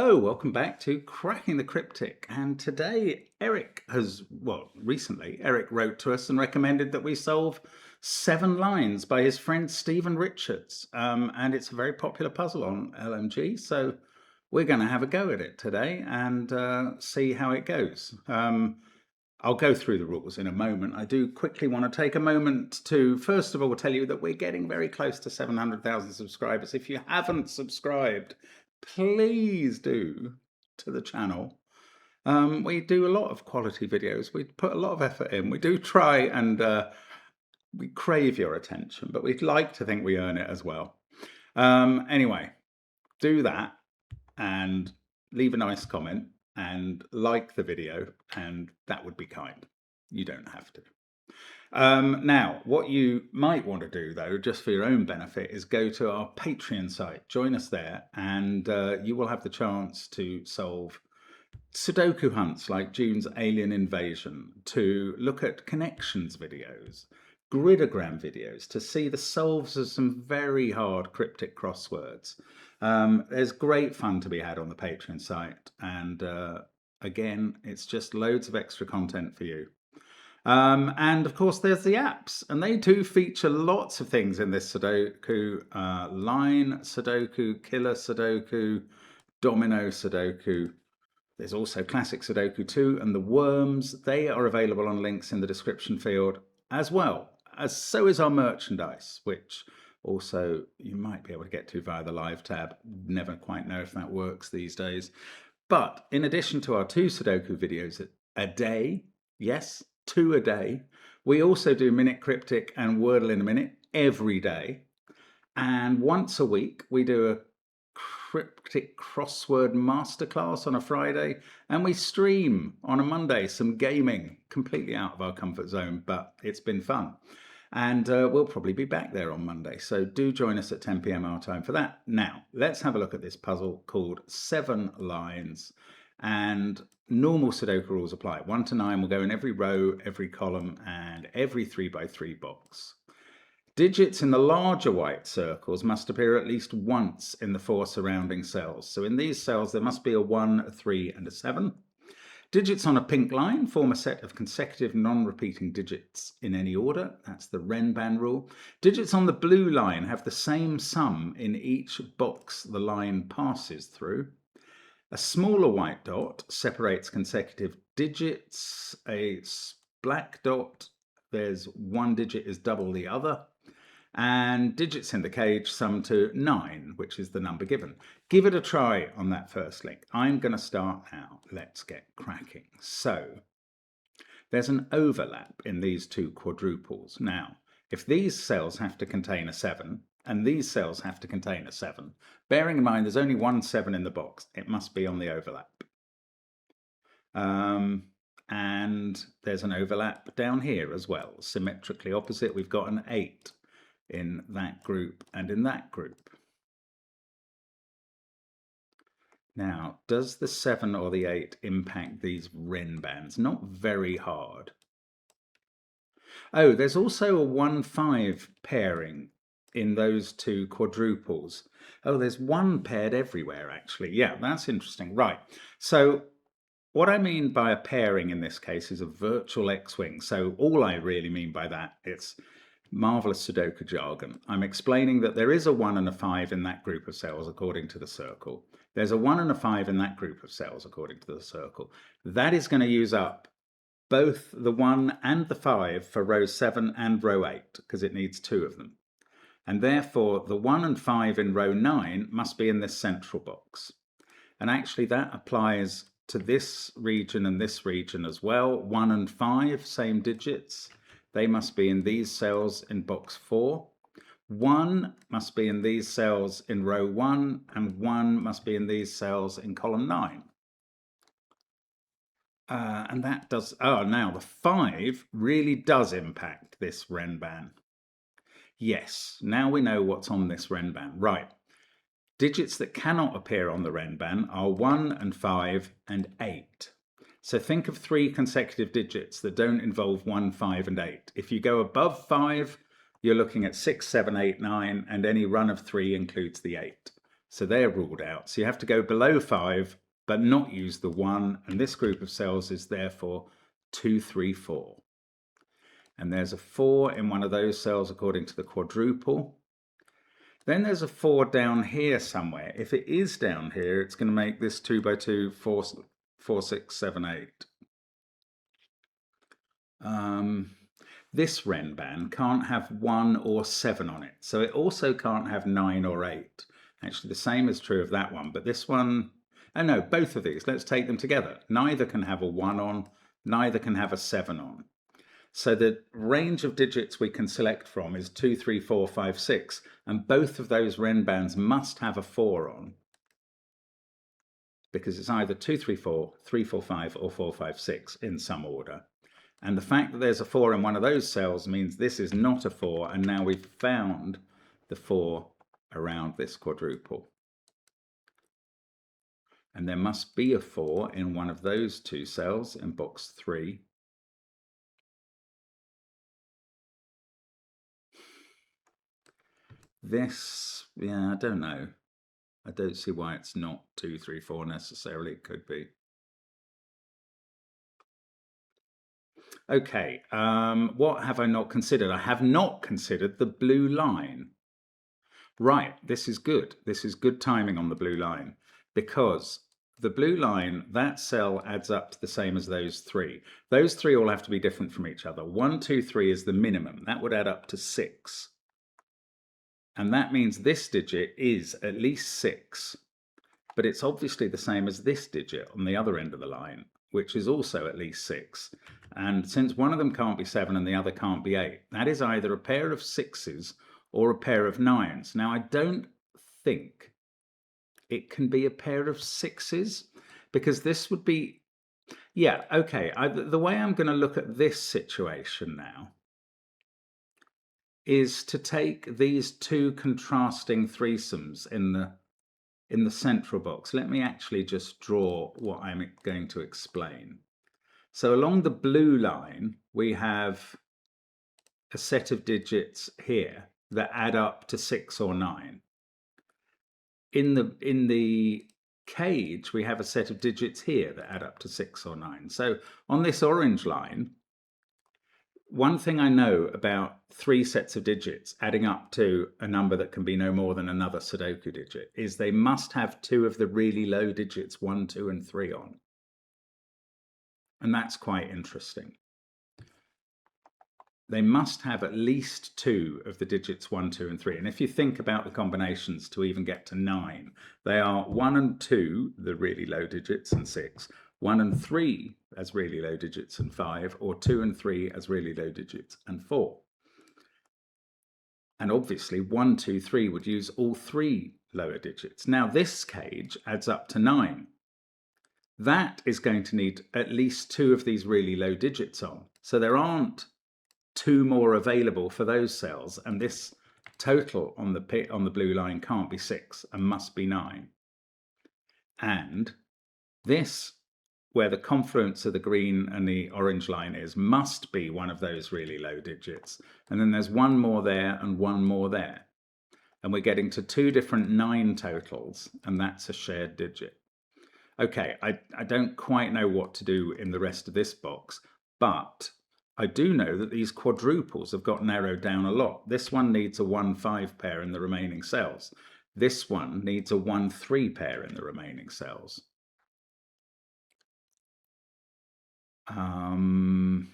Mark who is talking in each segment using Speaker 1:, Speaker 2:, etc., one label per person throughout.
Speaker 1: Hello, welcome back to Cracking the Cryptic. And today Eric recently Eric wrote to us and recommended that we solve 7 lines by his friend Stephen Richards. And it's a very popular puzzle on LMG, so we're going to have a go at it today and see how it goes. I'll go through the rules in a moment. I do quickly want to take a moment to, first of all, tell you that we're getting very close to 700,000 subscribers. If you haven't subscribed, please do to the channel. We do a lot of quality videos. We put a lot of effort in. We do try and we crave your attention, but we'd like to think we earn it as well. Anyway, do that and leave a nice comment and like the video, and that would be kind. You don't have to. Now, what you might want to do, though, just for your own benefit, is go to our Patreon site. Join us there, and you will have the chance to solve Sudoku hunts like June's Alien Invasion, to look at connections videos, gridogram videos, to see the solves of some very hard cryptic crosswords. There's great fun to be had on the Patreon site, and again, it's just loads of extra content for you. And of course there's the apps, and they do feature lots of things in this Sudoku. Line Sudoku, Killer Sudoku, Domino Sudoku. There's also Classic Sudoku 2 and the Worms. They are available on links in the description field as well. So is our merchandise, which also you might be able to get to via the live tab. Never quite know if that works these days. But in addition to our 2 Sudoku videos a day, yes, 2 a day, we also do Minute Cryptic and Wordle in a Minute every day. And once a week, we do a cryptic crossword masterclass on a Friday, and we stream on a Monday some gaming, completely out of our comfort zone, but it's been fun. And we'll probably be back there on Monday, so do join us at 10 p.m. our time for that. Now, let's have a look at this puzzle called 7 Lines. And normal Sudoku rules apply. 1 to 9 will go in every row, every column, and every 3x3 box. Digits in the larger white circles must appear at least once in the 4 surrounding cells. So in these cells, there must be a 1, a 3, and a 7. Digits on a pink line form a set of consecutive non-repeating digits in any order. That's the Renban rule. Digits on the blue line have the same sum in each box the line passes through. A smaller white dot separates consecutive digits. A black dot, there's 1 digit is double the other. And digits in the cage sum to 9, which is the number given. Give it a try on that first link. I'm going to start now. Let's get cracking. So there's an overlap in these 2 quadruples. Now, if these cells have to contain a 7, and these cells have to contain a 7, bearing in mind there's only 1 7 in the box, it must be on the overlap. And there's an overlap down here as well. Symmetrically opposite, we've got an 8 in that group and in that group. Now, does the 7 or the 8 impact these Renbans? Not very hard. Oh, there's also a 1-5 pairing in those 2 quadruples. Oh, there's 1 paired everywhere, actually. Yeah, that's interesting. Right. So what I mean by a pairing in this case is a virtual X-wing. So all I really mean by that, it's marvelous Sudoku jargon. I'm explaining that there is a 1 and a 5 in that group of cells according to the circle. There's a 1 and a 5 in that group of cells according to the circle. That is going to use up both the 1 and the 5 for row 7 and row 8, because it needs 2 of them. And therefore the 1 and 5 in row 9 must be in this central box. And actually that applies to this region and this region as well. 1 and 5, same digits. They must be in these cells in box 4. 1 must be in these cells in row 1, and 1 must be in these cells in column 9. And that does, now the 5 really does impact this Renban. Yes, now we know what's on this Renban. Right. Digits that cannot appear on the Renban are 1 and 5 and 8. So think of 3 consecutive digits that don't involve 1, 5, and 8. If you go above 5, you're looking at 6, 7, 8, 9, and any run of 3 includes the 8. So they're ruled out. So you have to go below 5, but not use the 1. And this group of cells is therefore 2, 3, 4. And there's a 4 in one of those cells according to the quadruple. Then there's a 4 down here somewhere. If it is down here, it's going to make this 2 by 2, 4, 4, 6, 7, 8. This Renban can't have 1 or 7 on it. So it also can't have 9 or 8. Actually, the same is true of that one. But this one, oh no, both of these, let's take them together. Neither can have a 1 on, neither can have a 7 on. So the range of digits we can select from is 2, 3, 4, 5, 6. And both of those Renbans must have a 4 on, because it's either 2, 3, 4, 3, 4, 5, or 4, 5, 6 in some order. And the fact that there's a 4 in one of those cells means this is not a 4, and now we've found the 4 around this quadruple. And there must be a 4 in one of those two cells in box 3. This, yeah, I don't know. I don't see why it's not 2, 3, 4 necessarily. It could be. Okay, what have I not considered? I have not considered the blue line. Right, this is good. This is good timing on the blue line, because the blue line, that cell adds up to the same as those 3. Those 3 all have to be different from each other. 1, 2, 3 is the minimum. That would add up to 6. And that means this digit is at least 6. But it's obviously the same as this digit on the other end of the line, which is also at least 6. And since one of them can't be 7 and the other can't be 8, that is either a pair of 6s or a pair of 9s. Now, I don't think it can be a pair of 6s, because this would be, yeah, okay. The way I'm going to look at this situation now is to take these two contrasting threesomes in the central box. Let me actually just draw what I'm going to explain. So along the blue line, we have a set of digits here that add up to 6 or 9. In the cage, we have a set of digits here that add up to 6 or 9. So on this orange line, one thing I know about 3 sets of digits adding up to a number that can be no more than another Sudoku digit is they must have 2 of the really low digits 1, 2, and 3 on. And that's quite interesting. They must have at least 2 of the digits 1, 2, and 3. And if you think about the combinations to even get to 9, they are 1 and 2, the really low digits, and 6. 1 and 3 as really low digits and 5, or 2 and 3 as really low digits and 4. And obviously 1, 2, 3 would use all 3 lower digits. Now this cage adds up to 9. That is going to need at least 2 of these really low digits on. So there aren't 2 more available for those cells, and this total on the blue line can't be 6 and must be 9. And this, where the confluence of the green and the orange line is, must be one of those really low digits. And then there's 1 more there and 1 more there. And we're getting to 2 different 9 totals, and that's a shared digit. Okay, I don't quite know what to do in the rest of this box, but I do know that these quadruples have got narrowed down a lot. This one needs a 1-5 pair in the remaining cells. This one needs a 1-3 pair in the remaining cells. Oh,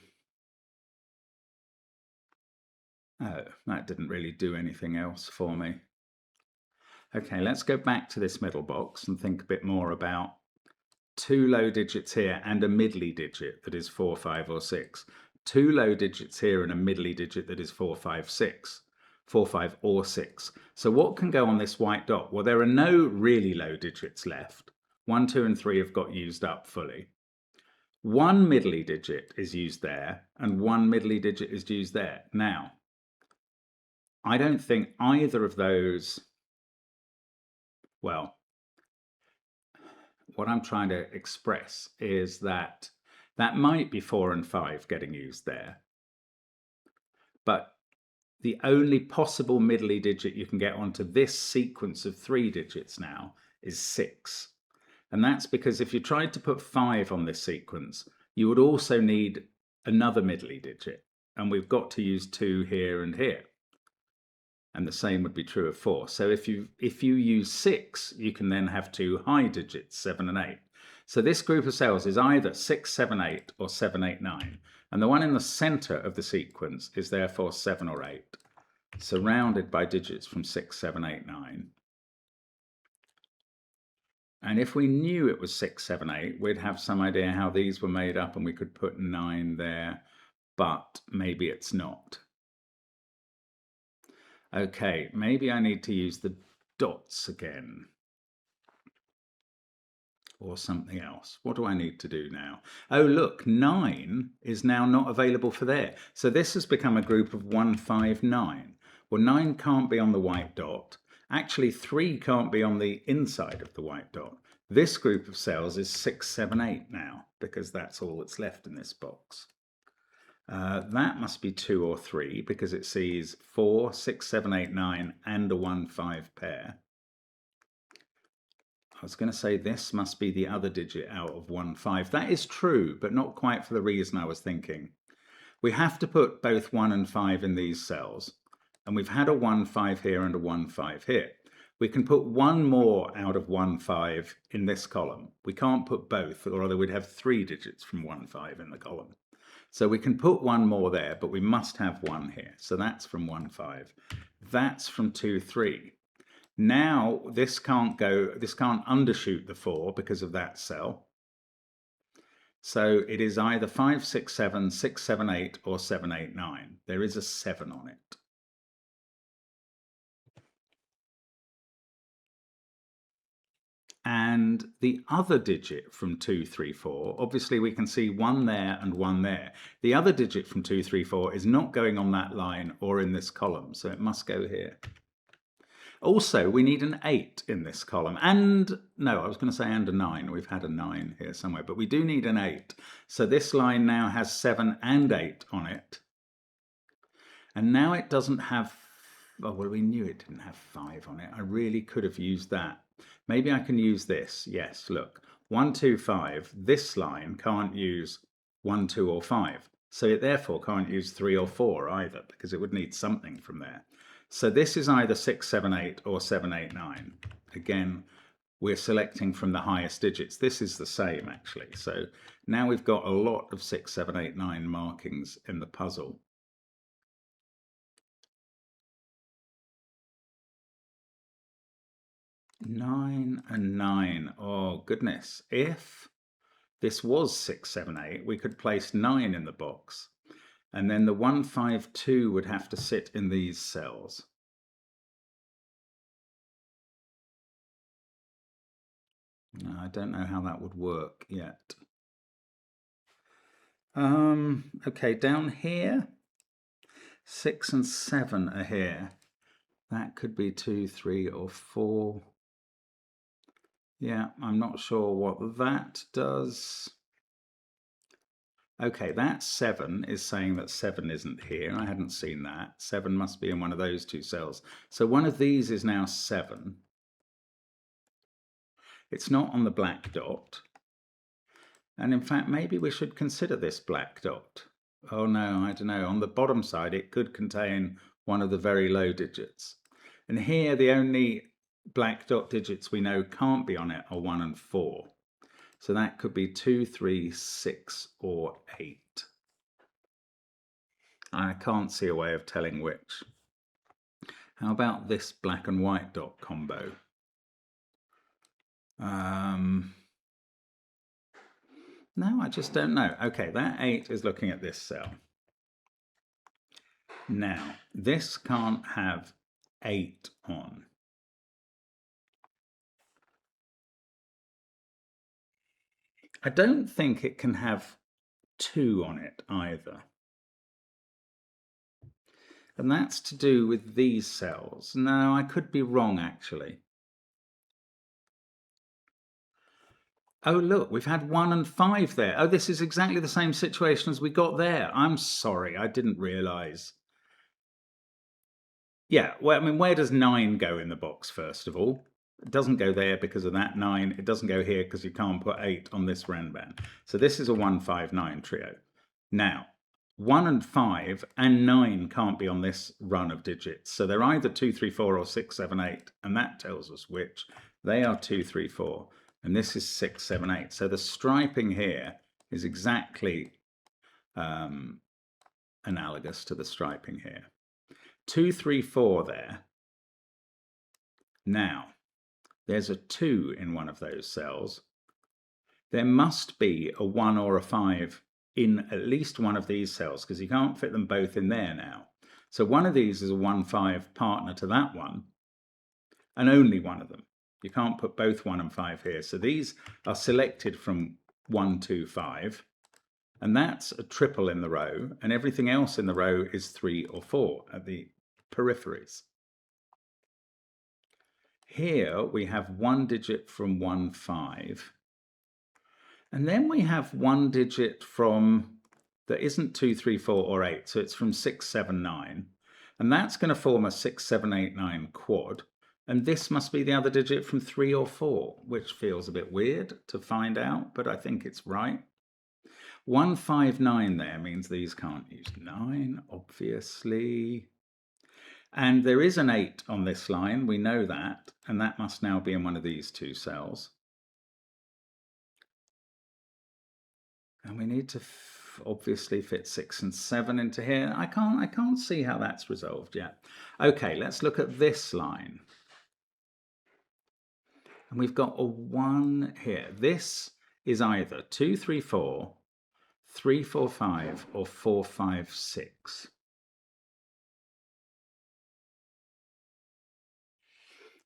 Speaker 1: that didn't really do anything else for me. Okay, let's go back to this middle box and think a bit more about 2 low digits here and a middly digit that is 4, 5, or 6. 2 low digits here and a middly digit that is 4, 5, 6. 4, 5, or 6. So what can go on this white dot? Well, there are no really low digits left. 1, 2, and 3 have got used up fully. 1 middly digit is used there, and 1 middly digit is used there. Now, I don't think either of those, well, what I'm trying to express is that that might be 4 and 5 getting used there. But the only possible middly digit you can get onto this sequence of 3 digits now is 6. And that's because if you tried to put 5 on this sequence, you would also need another middly digit. And we've got to use 2 here and here. And the same would be true of 4. So if you use 6, you can then have 2 high digits, 7 and 8. So this group of cells is either 6, 7, 8 or 7, 8, 9. And the one in the center of the sequence is therefore 7 or 8, surrounded by digits from 6, 7, 8, 9. And if we knew it was 6, 7, 8, we'd have some idea how these were made up and we could put 9 there, but maybe it's not. Okay, maybe I need to use the dots again or something else. What do I need to do now? Oh, look, 9 is now not available for there. So this has become a group of 1, 5, 9. Well, 9 can't be on the white dot. Actually, 3 can't be on the inside of the white dot. This group of cells is 6, 7, 8 now, because that's all that's left in this box. That must be 2 or 3 because it sees 4, 6, 7, 8, 9 and a 1, 5 pair. I was going to say this must be the other digit out of 1, 5. That is true, but not quite for the reason I was thinking. We have to put both 1 and 5 in these cells, and we've had a 1, 5 here and a 1, 5 here. We can put one more out of 1, 5 in this column. We can't put both, or otherwise we'd have 3 digits from 1, 5 in the column. So we can put one more there, but we must have 1 here. So that's from 1, 5. That's from 2, 3. Now this can't undershoot the 4 because of that cell. So it is either 5, 6, 7, 6, 7, 8 or 7, 8, 9. There is a 7 on it. And the other digit from 2, 3, 4, obviously we can see 1 there and 1 there. The other digit from 2, 3, 4 is not going on that line or in this column, so it must go here. Also, we need an 8 in this column. And, no, I was going to say and a 9. We've had a 9 here somewhere, but we do need an 8. So this line now has 7 and 8 on it. And now it doesn't have, oh, well, we knew it didn't have 5 on it. I really could have used that. Maybe I can use this. Yes, look, 1, 2, 5. This line can't use 1, 2 or 5. So it therefore can't use 3 or 4 either, because it would need something from there. So this is either 6, 7, 8 or 7, 8, 9. Again, we're selecting from the highest digits. This is the same actually. So now we've got a lot of 6, 7, 8, 9 markings in the puzzle. Nine and 9. Oh goodness. If this was 6, 7, 8, we could place 9 in the box. And then the 1, 5, 2 would have to sit in these cells. I don't know how that would work yet. Okay, down here, 6 and 7 are here. That could be 2, 3 or 4. Yeah, I'm not sure what that does. Okay, that 7 is saying that 7 isn't here. I hadn't seen that. 7 must be in one of those 2 cells. So one of these is now 7. It's not on the black dot. And in fact, maybe we should consider this black dot. Oh no, I don't know. On the bottom side, it could contain one of the very low digits. And here, the only black dot digits we know can't be on it are 1 and 4. So that could be 2, 3, 6 or 8. I can't see a way of telling which. How about this black and white dot combo? No, I just don't know. Okay, that 8 is looking at this cell. Now, this can't have 8 on. I don't think it can have 2 on it either. And that's to do with these cells. No, I could be wrong actually. Oh, look, we've had 1 and 5 there. Oh, this is exactly the same situation as we got there. I'm sorry, I didn't realise. Yeah, well, I mean, where does 9 go in the box, first of all? It doesn't go there because of that 9. It doesn't go here because you can't put 8 on this renban. So this is a 1, 5, 9 trio. Now, 1 and 5 and 9 can't be on this run of digits. So they're either 2, 3, 4 or 6, 7, 8. And that tells us which. They are 2, 3, 4. And this is 6, 7, 8. So the striping here is exactly analogous to the striping here. 2, 3, 4 there. Now, there's a 2 in one of those cells. There must be a 1 or a 5 in at least one of these cells because you can't fit them both in there now. So one of these is a 1, 5 partner to that one, and only one of them. You can't put both 1 and 5 here. So these are selected from 1, 2, 5. And that's a triple in the row, and everything else in the row is 3 or 4 at the peripheries. Here we have 1 digit from 1, 5. And then we have 1 digit from, that isn't 2, 3, 4 or 8, so it's from 6, 7, 9. And that's going to form a 6, 7, 8, 9 quad. And this must be the other digit from 3 or 4, which feels a bit weird to find out, but I think it's right. 1, 5, 9 there means these can't use 9, obviously. And there is an 8 on this line, we know that, and that must now be in one of these two cells. And we need to obviously fit 6 and 7 into here. I can't see how that's resolved yet. Okay, let's look at this line. And we've got a 1 here. This is either 2, 3, 4, 3, 4, 5, or 4, 5, 6.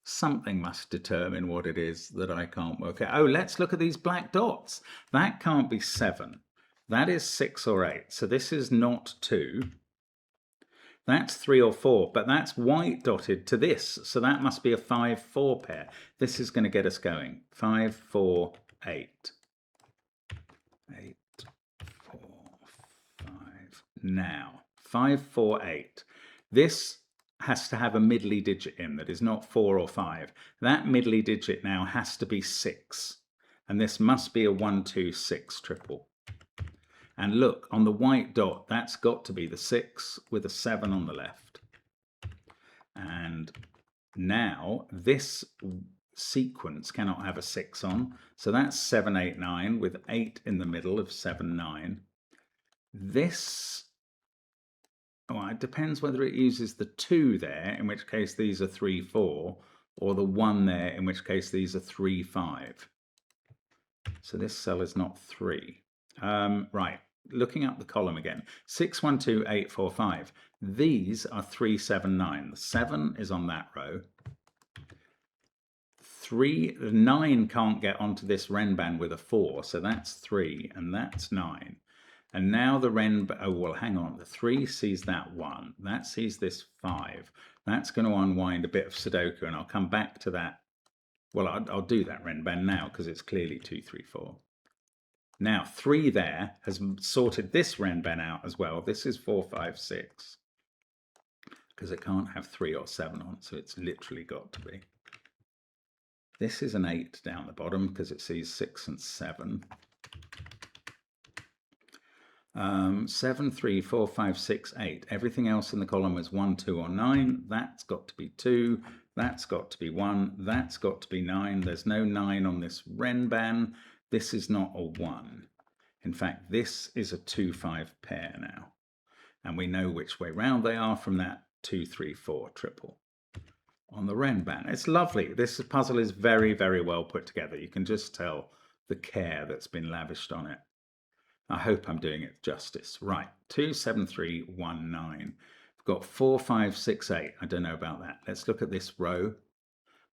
Speaker 1: Something must determine what it is that I can't work out. Oh, let's look at these black dots. That can't be 7. That is 6 or 8. So this is not 2. That's 3 or 4, but that's white dotted to this. So that must be a 5, 4 pair. This is going to get us going. 5, 4, 8. 8, 4, 5. Now, 5, 4, 8. This has to have a middly digit in that is not 4 or 5. That middly digit now has to be 6. And this must be a 1, 2, 6 triple. And look, on the white dot, that's got to be the 6 with a 7 on the left. And now this sequence cannot have a 6 on. So that's 7, 8, 9 with 8 in the middle of 7, 9. This, well, it depends whether it uses the 2 there, in which case these are 3, 4, or the 1 there, in which case these are 3, 5. So this cell is not 3. Right, looking up the column again. 6, 1, 2, 8, 4, 5. These are 3, 7, 9. The 7 is on that row. 9 can't get onto this renban with a 4, so that's 3, and that's 9. And now the oh, well, hang on. The 3 sees that 1. That sees this 5. That's going to unwind a bit of Sudoku, and I'll come back to that. Well, I'll do that renban now because it's clearly 2, 3, 4. Now, 3 there has sorted this renban out as well. This is 4, 5, 6. Because it can't have 3 or 7 on, so it's literally got to be. This is an 8 down the bottom because it sees 6 and 7. 7, 3, 4, 5, 6, 8. Everything else in the column is 1, 2, or 9. That's got to be 2. That's got to be 1. That's got to be 9. There's no 9 on this renban. This is not a 1. In fact, this is a 2, 5 pair now. And we know which way round they are from that 2, 3, 4 triple on the renban. It's lovely. This puzzle is very, very well put together. You can just tell the care that's been lavished on it. I hope I'm doing it justice. Right, 2, 7, 3, 1, 9. We've got 4, 5, 6, 8. I don't know about that. Let's look at this row.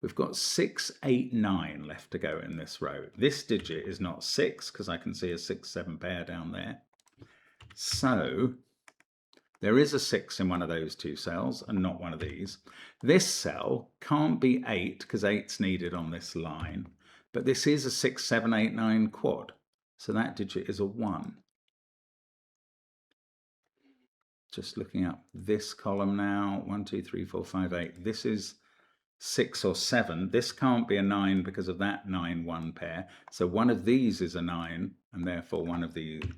Speaker 1: We've got 6, 8, 9 left to go in this row. This digit is not 6 because I can see a 6, 7 pair down there. So there is a 6 in one of those two cells and not one of these. This cell can't be 8 because 8's needed on this line. But this is a 6, 7, 8, 9 quad. So that digit is a 1. Just looking up this column now. 1, 2, 3, 4, 5, 8. This is 6 or 7. This can't be a 9 because of that 9-1 pair. So one of these is a 9, and therefore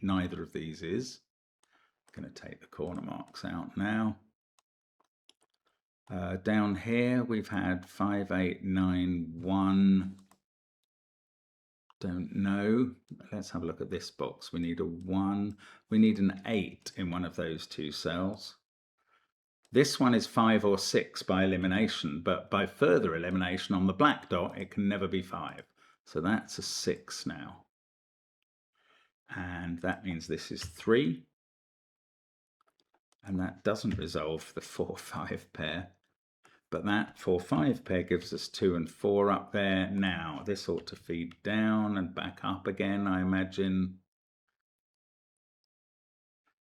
Speaker 1: neither of these is. I'm going to take the corner marks out now. Down here we've had 5, 8, 9, 1. Don't know. Let's have a look at this box. We need a 1. We need an 8 in one of those two cells. This one is 5 or 6 by elimination, but by further elimination on the black dot, it can never be 5. So that's a 6 now. And that means this is 3. And that doesn't resolve the 4, 5 pair. But that 4, 5 pair gives us 2 and 4 up there. Now, this ought to feed down and back up again, I imagine.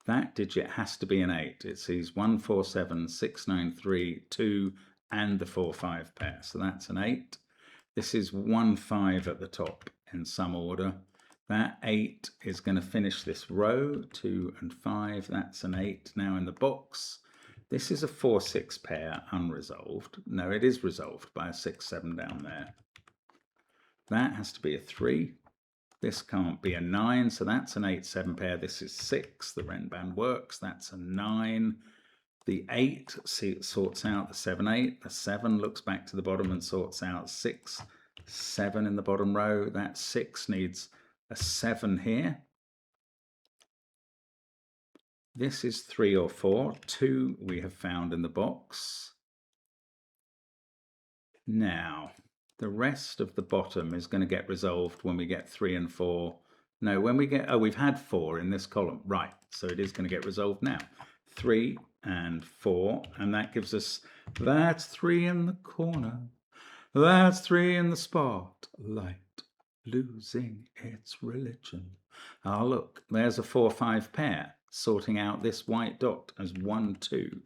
Speaker 1: That digit has to be an 8. It sees 1, 4, 7, 6, 9, 3, 2, and the 4, 5 pair. So that's an 8. This is 1, 5 at the top in some order. That 8 is going to finish this row. 2 and 5. That's an 8 now in the box. This is a 4, 6 pair unresolved. No, it is resolved by a 6, 7 down there. That has to be a 3. This can't be a 9, so that's an 8, 7 pair. This is 6. The Renban works. That's a 9. The 8 sorts out the 7, 8. The 7 looks back to the bottom and sorts out 6, 7 in the bottom row. That 6 needs a 7 here. This is 3 or 4. 2 we have found in the box. Now, the rest of the bottom is going to get resolved when we get 3 and 4. No, when we get, oh, we've had 4 in this column. Right, so it is going to get resolved now. 3 and 4, and that gives us, that's 3 in the corner. That's 3 in the spotlight, losing its religion. Oh, look, there's a 4, 5 pair, sorting out this white dot as 1, 2.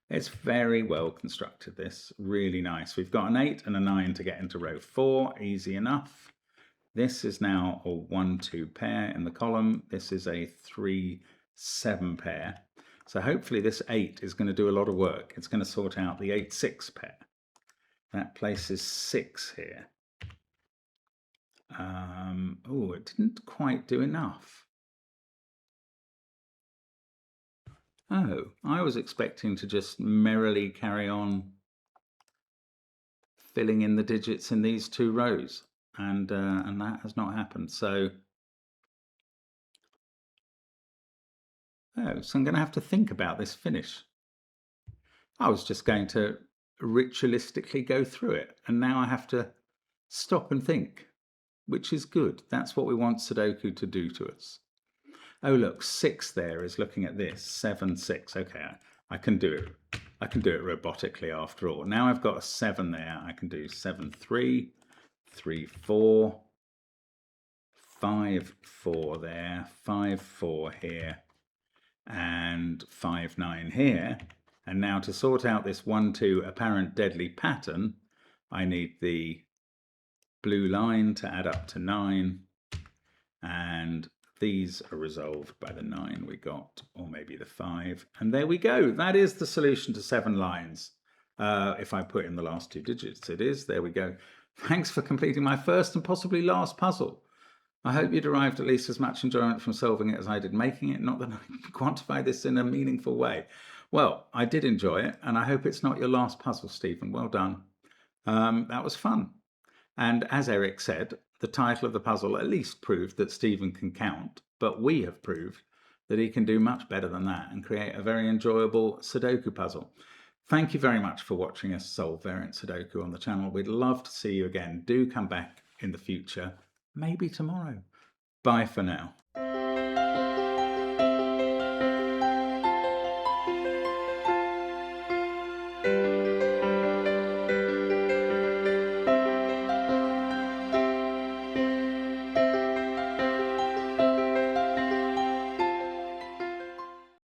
Speaker 1: It's very well constructed, this. Really nice. We've got an 8 and a 9 to get into row 4. Easy enough. This is now a 1, 2 pair in the column. This is a 3, 7 pair. So hopefully this 8 is going to do a lot of work. It's going to sort out the 8, 6 pair. That places 6 here. Oh, it didn't quite do enough. Oh, I was expecting to just merrily carry on filling in the digits in these 2 rows, and that has not happened. So, so I'm going to have to think about this finish. I was just going to ritualistically go through it, and now I have to stop and think, which is good. That's what we want Sudoku to do to us. Oh, look, 6 there is looking at this. 7, 6. Okay, I can do it. I can do it robotically after all. Now I've got a 7 there. I can do 7, 3, 3, 4, 5, 4 there, 5, 4 here, and 5, 9 here. And now to sort out this 1, 2 apparent deadly pattern, I need the blue line to add up to 9, and these are resolved by the 9 we got, or maybe the 5. And there we go. That is the solution to 7 lines. If I put in the last 2 digits, it is. There we go. Thanks for completing my first and possibly last puzzle. I hope you derived at least as much enjoyment from solving it as I did making it. Not that I can quantify this in a meaningful way. Well, I did enjoy it, and I hope it's not your last puzzle, Stephen. Well done. That was fun. And as Eric said, the title of the puzzle at least proved that Stephen can count, but we have proved that he can do much better than that and create a very enjoyable Sudoku puzzle. Thank you very much for watching us solve variant Sudoku on the channel. We'd love to see you again. Do come back in the future, maybe tomorrow. Bye for now.